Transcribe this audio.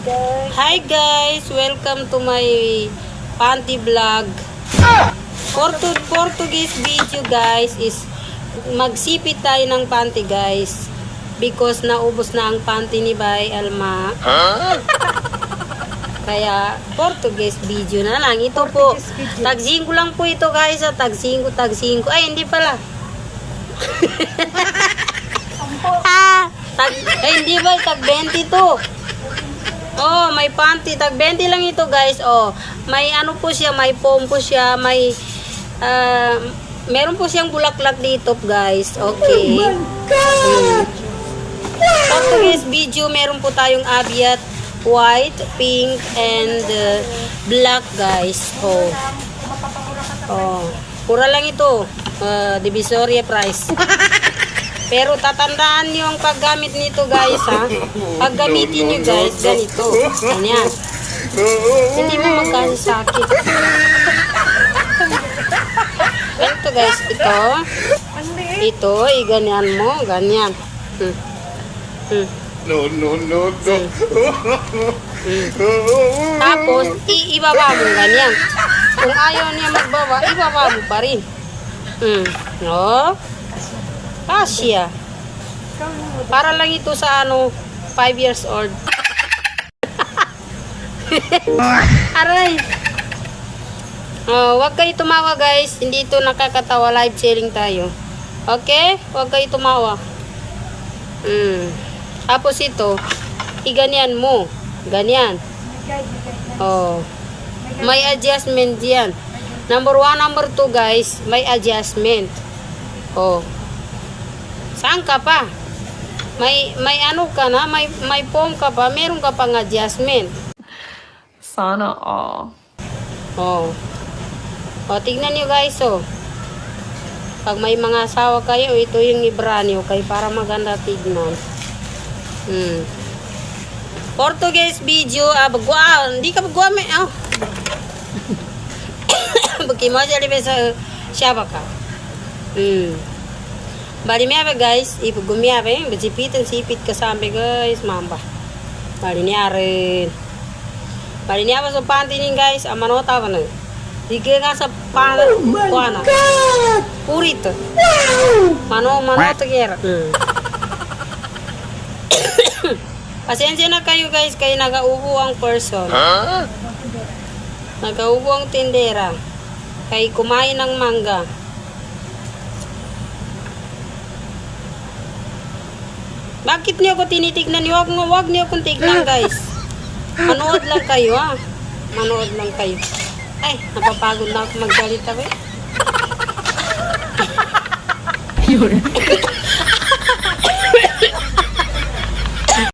Hi guys! Welcome to my panty vlog. For today's video guys is magsipit tayo ng panty guys. Because naubos na ang panty ni Bay Alma. Kaya for today's video na lang. Ito po. Tag-5 lang po ito guys. Tag-5. Ay hindi pala. Hindi ba? Tag-20 to. Oh, may panty. Tag-20 lang ito, guys. Oh, may ano po siya, may foam po siya, may meron po siyang bulaklak dito, guys. Okay. Oh my God! So, today's video, meron po tayong abiat, white, pink, and black, guys. Oh. Oh. Pura lang ito. Divisoria price. Pero tatandaan niyo ang paggamit nito guys ha. Paggamitin niyo guys, ganito. Ganyan. Hindi mo magkasakit. Ganito guys, ito. Ito, ganyan mo, ganyan. No. Tapos, ibaba mo ganyan. Kung ayaw niya magbaba, ibaba mo pa rin. No? Kasya. Para lang ito sa 5 years old. Aray. Wag kayo tumawa guys. Hindi ito nakakatawa. Live sharing tayo. Okay? Wag kayo tumawa. Tapos ito, iganyan mo. Ganyan. Oh. May adjustment diyan. Number 1, number 2 guys, may adjustment. Oh. Saan ka pa? May ano ka na? May foam ka pa? Meron ka pang adjustment. Sana all. Oh. O, tignan nyo guys, oh. Pag may mga asawa kayo, ito yung ibra nyo kayo para maganda tignan. Portuguese video, hindi ka bagwa, oh. Bukimo siya libe sa siya ka. Bali niya ba guys, ipugumiya ba yung sipit kasambi guys, mamba. Bali niya rin. Bali niya ba sa panty niya guys, amanota ba na? Sige nga sa panty, kuana. Purit. Mano kira. Pasensya na kayo guys, kaya nagaubo ang person. Nagaubo ang tindera. Kay kumain ng mangga. Bakit niyo ako tinitignan? Huwag niyo akong tignan guys. Manood lang kayo ha. Manood lang kayo. Ay, napapagod na ako magsalita ba?